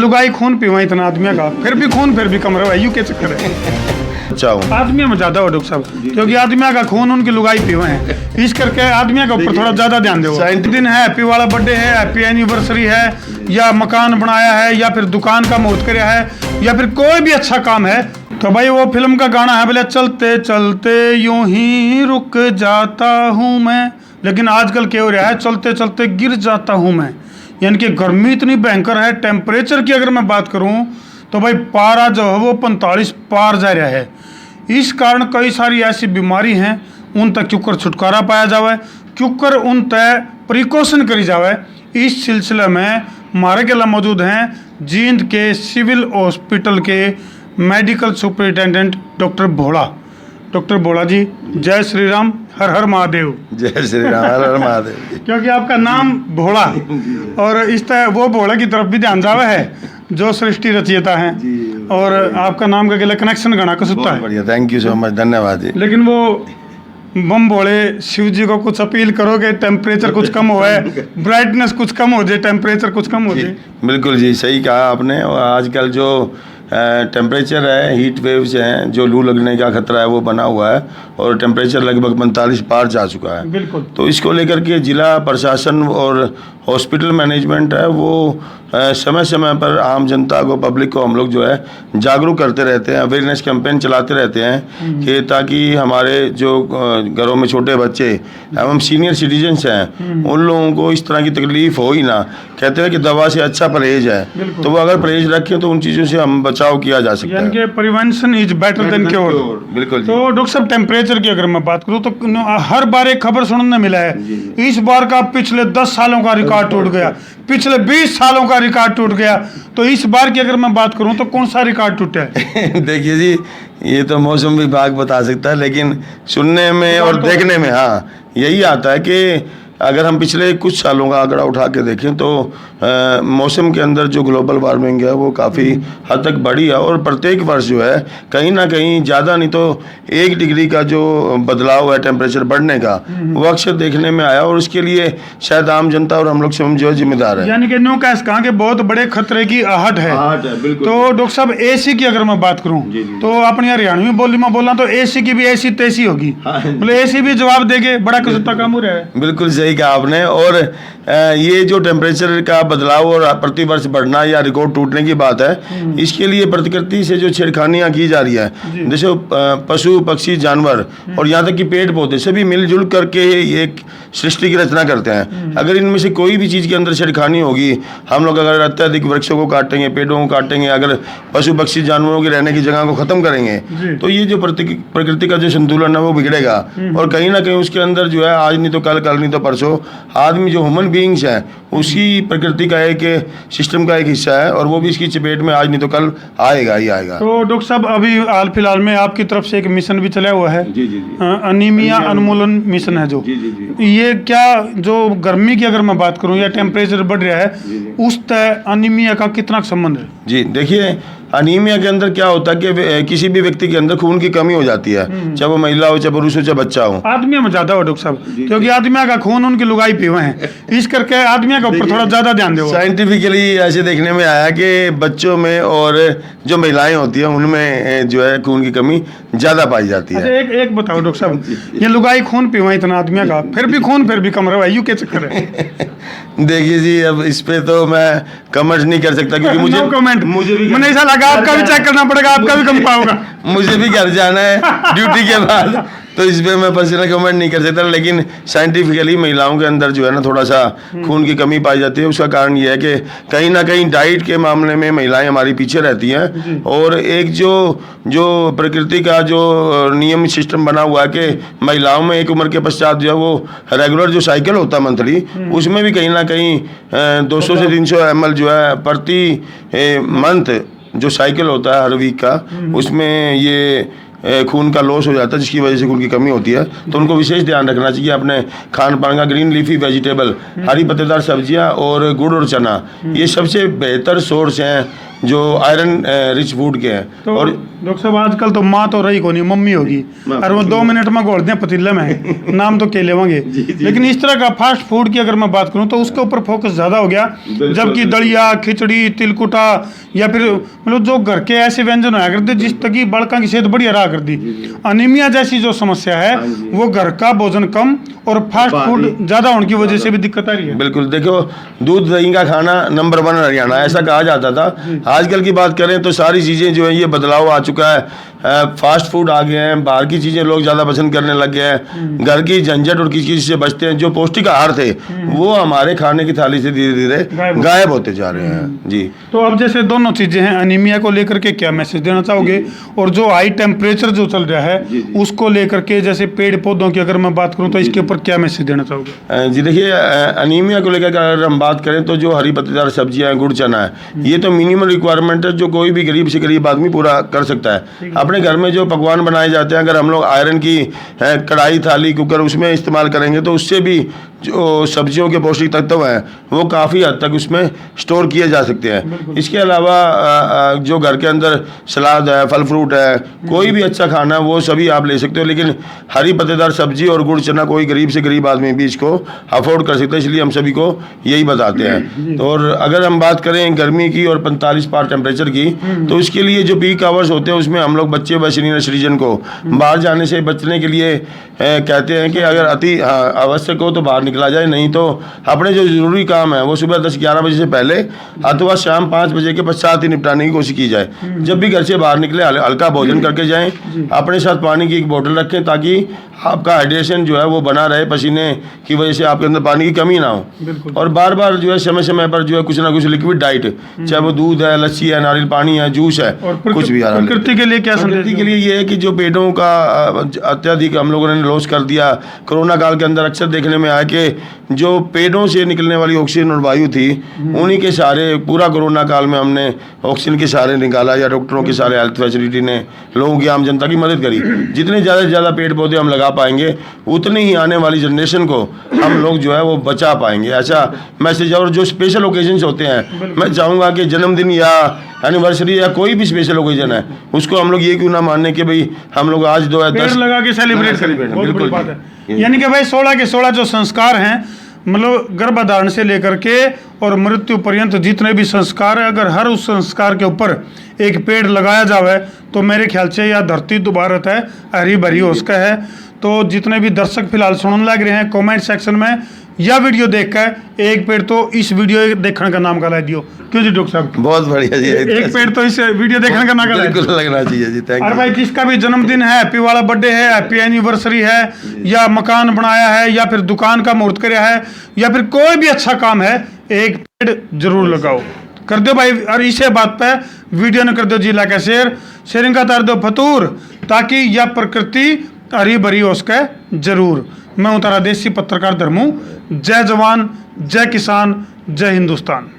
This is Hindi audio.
लुगाई खून पीवा इतना आदमियों का, फिर भी खून फिर भी कम रहा है, यू के चक्कर है। आदमियों में ज्यादा हो डॉक्टर साहब, क्योंकि आदमियों का खून उनकी लुगाई पीवा है, इस करके आदमियों के ऊपर थोड़ा ज्यादा ध्यान दो। दिन है, हैप्पी वाला बर्थडे है, हैप्पी एनिवर्सरी है, या मकान बनाया है, या फिर दुकान का मुहूर्त कराया है, या फिर कोई भी अच्छा काम है, तो भाई वो फिल्म का गाना है, बोले चलते चलते यूं ही रुक जाता हूँ मैं। लेकिन आजकल क्या हो रहा है, चलते चलते गिर जाता हूँ मैं। यानी कि गर्मी इतनी भयंकर है। टेम्परेचर की अगर मैं बात करूँ तो भाई पारा जो है वो 45 पार जा रहा है। इस कारण कई सारी ऐसी बीमारी हैं, उन तक क्योंकर छुटकारा पाया जावे, क्योंकर उन तक प्रिकॉशन करी जावे। इस सिलसिले में हमारे के लिए मौजूद हैं जींद के सिविल हॉस्पिटल के मेडिकल सुपरिटेंडेंट डॉक्टर भोला। डॉक्टर भोला जी, जय श्री राम, हर हर महादेव। जय श्री राम, हर हर महादेव। क्योंकि आपका नाम भोला, और इस तरह वो भोला की तरफ भी ध्यान जावे है जो सृष्टि रचयिता है, और आपका नाम का गले कनेक्शन गणा का सुता है। बढ़िया, थैंक यू सो मच, धन्यवाद जी। लेकिन वो बम भोले शिव जी को कुछ अपील करोगे, टेम्परेचर कुछ कम हो है, ब्राइटनेस कुछ कम हो जाए, टेम्परेचर कुछ कम हो जाए। बिल्कुल जी, सही कहा आपने। और आजकल जो टेम्परेचर है, हीट वेव्स हैं, जो लू लगने का खतरा है वो बना हुआ है, और टेम्परेचर लगभग 45 पार जा चुका है। बिल्कुल। तो इसको लेकर के जिला प्रशासन और हॉस्पिटल मैनेजमेंट है वो समय समय पर आम जनता को, पब्लिक को हम लोग जो है जागरूक करते रहते हैं, अवेयरनेस कैंपेन चलाते रहते हैं कि ताकि हमारे जो घरों में छोटे बच्चे एवं सीनियर सिटीजन्स हैं उन लोगों को इस तरह की तकलीफ हो ही ना। कहते हैं कि दवा से अच्छा परहेज है, तो वो अगर परहेज रखें तो उन चीज़ों से हम बचाव किया जा सकता है। यानी कि prevention is better than cure. बिल्कुल। तो डॉक्टर साहब, टेम्परेचर की अगर मैं बात करूँ तो हर बार एक खबर सुनने मिला है, इस बार का पिछले 10 सालों का रिकॉर्ड टूट गया, पिछले 20 सालों का रिकॉर्ड टूट गया। तो इस बार की अगर मैं बात करूं तो कौन सा रिकॉर्ड टूटा है? देखिए जी, ये तो मौसम विभाग बता सकता है, लेकिन सुनने में और देखने में हाँ यही आता है कि अगर हम पिछले कुछ सालों का आंकड़ा उठा के देखें तो मौसम के अंदर जो ग्लोबल वार्मिंग है वो काफ़ी हद तक बढ़ी है, और प्रत्येक वर्ष जो है कहीं ना कहीं ज़्यादा नहीं तो 1 डिग्री का जो बदलाव है टेम्परेचर बढ़ने का, वो अक्सर देखने में आया, और उसके लिए शायद आम जनता और हम लोग समझो जिम्मेदार है। यानी कि न्यू कैस कहा कि बहुत बड़े खतरे की आहट है। तो डॉक्टर साहब, एसी की अगर मैं बात करूं तो अपनी हरियाणवी बोली में बोला तो एसी की भी ऐसी तैसी होगी, बोले एसी भी जवाब देगे, बड़ा कसुता काम हो रहा है। बिल्कुल सही कहा आपने। और ये जो टेम्परेचर का बदलाव और प्रतिवर्ष बढ़ना या रिकॉर्ड टूटने की बात है, इसके लिए प्रकृति से जो छेड़खानियां की जा रही है, जैसे पशु पक्षी जानवर और यहाँ तक कि पेड़ पौधे सभी मिलजुल करके एक सृष्टि की रचना करते हैं। अगर इनमें से कोई भी चीज़ के अंदर छेड़खानी होगी, हम लोग अगर अत्यधिक वृक्षों को काटेंगे, पेड़ों को काटेंगे, अगर पशु पक्षी जानवरों की रहने की जगह को ख़त्म करेंगे, तो ये जो प्रकृति का जो संतुलन है वो बिगड़ेगा। और कहीं ना कहीं उसके अंदर जो है आज नहीं तो कल, कल नहीं तो परसों आदमी जो ह्यूमन बीइंग्स हैं उसी प्रकृति का एक सिस्टम का एक हिस्सा है, और वो भी इसकी चपेट में आज नहीं तो कल आएगा ही आएगा। तो डॉक्टर साहब, अभी हाल फिलहाल में आपकी तरफ से एक मिशन भी चला हुआ है, अनीमिया उन्मूलन मिशन है जो, ये क्या जो गर्मी की अगर मैं बात करूं या टेम्परेचर बढ़ रहा है, उस तय अनीमिया का कितना संबंध है? जी देखिए, अनीमिया के अंदर क्या होता है कि किसी भी व्यक्ति के अंदर खून की कमी हो जाती है, चाहे वो महिला हो, चाहे पुरुष हो, चाहे बच्चा हो। आदमियों में ज्यादा हो डॉक्टर साहब, क्योंकि आदमियों का खून उनकी लुगाई पीवा है, इस करके आदमियों के ऊपर थोड़ा ज्यादा ध्यान दो। साइंटिफिकली ऐसे देखने में आया कि बच्चों में और जो महिलाएं होती हैं उनमें जो है खून की कमी ज्यादा पाई जाती है। एक बताओ डॉक्टर साहब, ये लुगाई खून पीवा इतना आदमियों का, फिर भी खून फिर भी कम रहा है, यू के चक्कर है? देखिए जी, अब इस पे तो मैं कमेंट नहीं कर सकता, क्योंकि मुझे भी मैंने ऐसा लगा आपका भी चेक करना पड़ेगा, आपका भी कम पाओगा। मुझे भी घर जाना है ड्यूटी के बाद, तो इस पे मैं पर्सनल कमेंट नहीं कर सकता। लेकिन साइंटिफिकली महिलाओं के अंदर जो है ना थोड़ा सा खून की कमी पाई जाती है। उसका कारण ये है कि कहीं ना कहीं डाइट के मामले में महिलाएं हमारी पीछे रहती हैं, और एक जो प्रकृति का जो नियम सिस्टम बना हुआ है कि महिलाओं में एक उम्र के पश्चात जो है वो रेगुलर जो साइकिल होता है मंथली, उसमें भी कहीं ना कहीं 200 से 300 ml जो है प्रति मंथ जो साइकिल होता है हर वीक का, उसमें ये खून का लॉस हो जाता है, जिसकी वजह से खून की कमी होती है। तो उनको विशेष ध्यान रखना चाहिए अपने खान पान का। ग्रीन लीफी वेजिटेबल, हरी पत्तेदार सब्जियां और गुड़ और चना, ये सबसे बेहतर सोर्स हैं जो आयरन रिच फूड के हैं। तो और डॉक्टर साहब आजकल तो माँ तो रही को नहीं, मम्मी होगी और वो 2 मिनट में घोल दें पतीले में, नाम तो के लेवांगे। लेकिन इस तरह का फास्ट फूड की अगर मैं बात करूं तो उसके ऊपर फोकस ज्यादा हो गया, जबकि दलिया, खिचड़ी, तिलकुटा या फिर मतलब जो घर के ऐसे व्यंजन होया करते जिस तक की बालका की सेहत बढ़िया रहा करती। अनीमिया जैसी जो समस्या है वो घर का भोजन कम और फास्ट फूड ज्यादा होने की वजह से भी दिक्कत आ रही है। बिल्कुल, देखो दूध दही का खाना नंबर 1 हरियाणा, ऐसा कहा जाता था। आजकल की बात करें तो सारी चीज़ें जो है ये बदलाव आ चुका है। फास्ट फूड आ गए हैं, बाहर की चीज़ें लोग ज़्यादा पसंद करने लग गए हैं। घर की झंझट और किसी चीज़ से बचते हैं। जो पौष्टिक आहार थे वो हमारे खाने की थाली से धीरे धीरे गायब होते जा रहे हैं। जी, तो अब जैसे दोनों चीजें हैं, अनीमिया को लेकर के क्या मैसेज देना चाहोगे, और जो हाई टेम्परेचर जो चल रहा है उसको लेकर के, जैसे पेड़ पौधों की अगर मैं बात करूं तो इसके ऊपर क्या मैसेज देना चाहोगे? जी देखिए, अनीमिया को लेकर अगर हम बात करें तो जो हरी पत्तेदार सब्जियां हैं, गुड़ चना है, ये तो मिनिमम रिक्वायरमेंट है जो कोई भी गरीब से गरीब आदमी पूरा कर सकता है। अपने घर में जो पकवान बनाए जाते हैं, अगर हम लोग आयरन की कढ़ाई, थाली, कुकर उसमें इस्तेमाल करेंगे तो उससे भी जो सब्जियों के पौष्टिक तत्व हैं वो काफ़ी हद तक उसमें स्टोर किए जा सकते हैं। इसके अलावा जो घर के अंदर सलाद है, फल फ्रूट है, कोई भी अच्छा खाना है वो सभी आप ले सकते हो। लेकिन हरी पत्तेदार सब्जी और गुड़ चना कोई गरीब से गरीब आदमी भी इसको अफोर्ड कर सकता है, इसलिए हम सभी को यही बताते हैं। तो और अगर हम बात करें गर्मी की और 45 पार टेम्परेचर की, तो इसके लिए जो पीक आवर्स होते हैं उसमें हम लोग बच्चे व सीनियर सिटीजन को बाहर जाने से बचने के लिए कहते हैं कि अगर अति आवश्यक हो तो बाहर निकला जाए, नहीं तो अपने जो ज़रूरी काम है वो सुबह 10-11 बजे से पहले अथवा शाम 5 बजे के पश्चात ही निपटाने की कोशिश की जाए। जब भी घर से बाहर निकले हल्का भोजन करके जाएं, अपने साथ पानी की एक बोतल रखें ताकि आपका हाइड्रेशन जो है वो बना रहे, पसीने की वजह से आपके अंदर पानी की कमी ना हो। और बार बार जो है समय समय पर जो है कुछ ना कुछ लिक्विड डाइट, चाहे वो दूध है, लस्सी है, नारियल पानी है, जूस है, कुछ भी। प्रकृति के लिए क्या संदेश? प्रकृति के लिए ये है कि जो पेड़ों का अत्यधिक हम लोगों ने लॉस कर दिया, कोरोना काल के अंदर अक्सर देखने में आया कि जो पेड़ों से निकलने वाली ऑक्सीजन और वायु थी उन्हीं के सहारे पूरा कोरोना काल में हमने ऑक्सीजन के सहारे निकाला, या डॉक्टरों के सारे हेल्थ फैसिलिटी ने लोगों की, आम जनता की मदद करी। जितने ज़्यादा से ज़्यादा पेड़ पौधे हम लगा पाएंगे उतनी ही आने वाली जनरेशन को हम लोग जो है वो बचा पाएंगे, ऐसा मैसेज। और जो स्पेशल ओकेजन्स होते हैं, मैं चाहूँगा कि जन्मदिन या एनिवर्सरी या कोई भी स्पेशल ओकेजन है उसको हम लोग ये क्यों ना मानने कि भाई हम लोग आज 2-10 लगा के सेलिब्रेट करें। बिल्कुल बात है। यानी कि भाई 16 के 16 जो संस्कार हैं, मतलब गर्भधारण से लेकर के और मृत्यु पर्यंत जितने भी संस्कार है, अगर हर उस संस्कार के ऊपर एक पेड़ लगाया जावे तो मेरे ख्याल से यह धरती दोबारा है हरी भरी हो उसका है। तो जितने भी दर्शक फिलहाल सुनने लग रहे हैं, कमेंट सेक्शन में यह वीडियो देखकर एक पेड़ तो इस वीडियो देखने का नाम गला दियो। क्यों जी डॉक्टर साहब? बहुत बढ़िया जी, एक पेड़ तो इस वीडियो देखने का नाम गला बिल्कुल लगना चाहिए जी। Thank you. और भाई जिसका भी जन्मदिन है, हैप्पी वाला बर्थडे है, हैप्पी एनिवर्सरी है, या मकान बनाया है, या फिर दुकान का मुहूर्त कराया है, या फिर कोई भी अच्छा काम है, एक पेड़ जरूर लगाओ। कर दो भाई। और इसे बात पे वीडियो ने कर दो जिला का शेयरिंग का तार दो फतूर, ताकि यह प्रकृति हरी भरी हो सके जरूर। मैं हूं तारा देसी पत्रकार धर्मू। जय जवान, जय किसान, जय हिंदुस्तान।